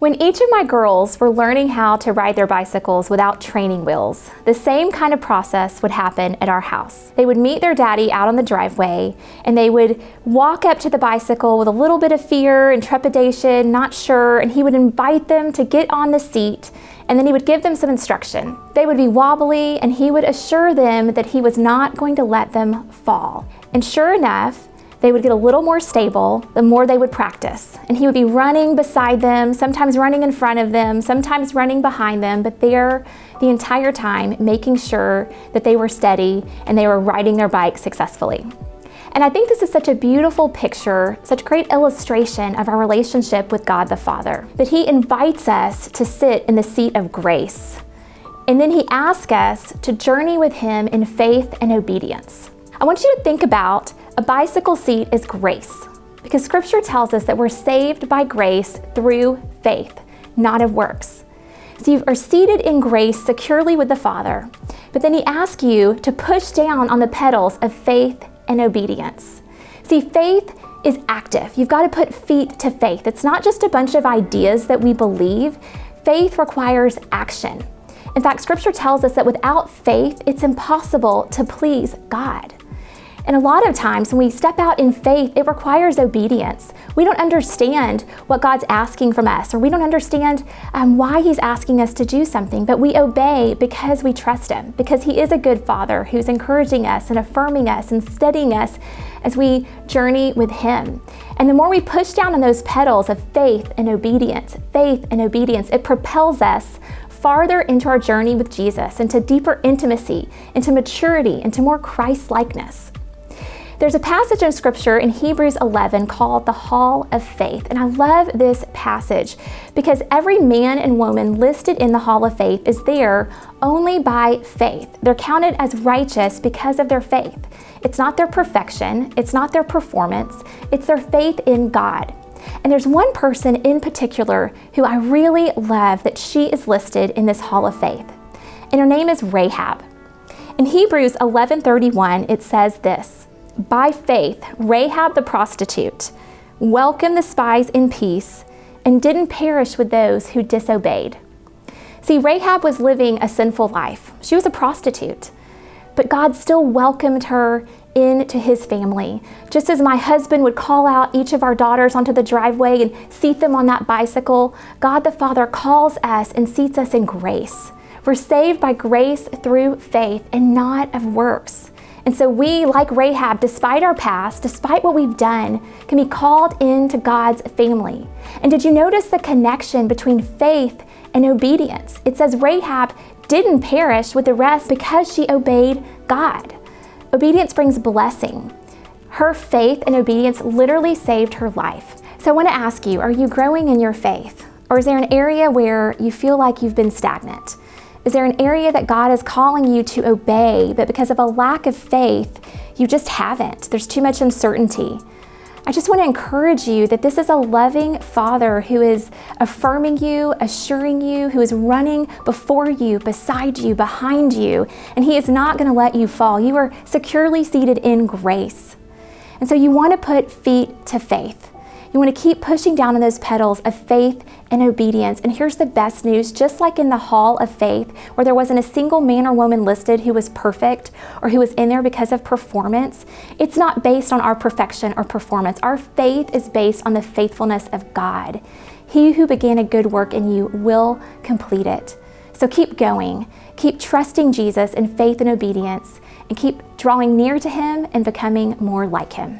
When each of my girls were learning how to ride their bicycles without training wheels, the same kind of process would happen at our house. They would meet their daddy out on the driveway, and they would walk up to the bicycle with a little bit of fear and trepidation, not sure, and he would invite them to get on the seat, and then he would give them some instruction. They would be wobbly, and he would assure them that he was not going to let them fall. And sure enough, they would get a little more stable the more they would practice. And he would be running beside them, sometimes running in front of them, sometimes running behind them, but there the entire time making sure that they were steady and they were riding their bike successfully. And I think this is such a beautiful picture, such great illustration of our relationship with God the Father, that he invites us to sit in the seat of grace. And then he asks us to journey with him in faith and obedience. I want you to think about a bicycle seat is grace, because scripture tells us that we're saved by grace through faith, not of works. So you are seated in grace securely with the Father, but then he asks you to push down on the pedals of faith and obedience. See, faith is active. You've got to put feet to faith. It's not just a bunch of ideas that we believe. Faith requires action. In fact, scripture tells us that without faith, it's impossible to please God. And a lot of times when we step out in faith, it requires obedience. We don't understand what God's asking from us, or we don't understand why he's asking us to do something, but we obey because we trust him, because he is a good father who's encouraging us and affirming us and steadying us as we journey with him. And the more we push down on those pedals of faith and obedience, it propels us farther into our journey with Jesus, into deeper intimacy, into maturity, into more Christ-likeness. There's a passage in scripture in Hebrews 11 called the Hall of Faith. And I love this passage because every man and woman listed in the Hall of Faith is there only by faith. They're counted as righteous because of their faith. It's not their perfection, it's not their performance, it's their faith in God. And there's one person in particular who I really love that she is listed in this Hall of Faith. And her name is Rahab. In Hebrews 11:31, it says this: "By faith, Rahab the prostitute welcomed the spies in peace and didn't perish with those who disobeyed." See, Rahab was living a sinful life. She was a prostitute, but God still welcomed her into his family. Just as my husband would call out each of our daughters onto the driveway and seat them on that bicycle, God the Father calls us and seats us in grace. We're saved by grace through faith and not of works. And so we, like Rahab, despite our past, despite what we've done, can be called into God's family. And did you notice the connection between faith and obedience? It says Rahab didn't perish with the rest because she obeyed God. Obedience brings blessing. Her faith and obedience literally saved her life. So I want to ask you, are you growing in your faith? Or is there an area where you feel like you've been stagnant? Is there an area that God is calling you to obey, but because of a lack of faith, you just haven't? There's too much uncertainty. I just want to encourage you that this is a loving Father who is affirming you, assuring you, who is running before you, beside you, behind you, and he is not going to let you fall. You are securely seated in grace. And so you want to put feet to faith. You want to keep pushing down on those pedals of faith and obedience. And here's the best news: just like in the Hall of Faith, where there wasn't a single man or woman listed who was perfect or who was in there because of performance, it's not based on our perfection or performance. Our faith is based on the faithfulness of God. He who began a good work in you will complete it. So keep going. Keep trusting Jesus in faith and obedience, and keep drawing near to him and becoming more like him.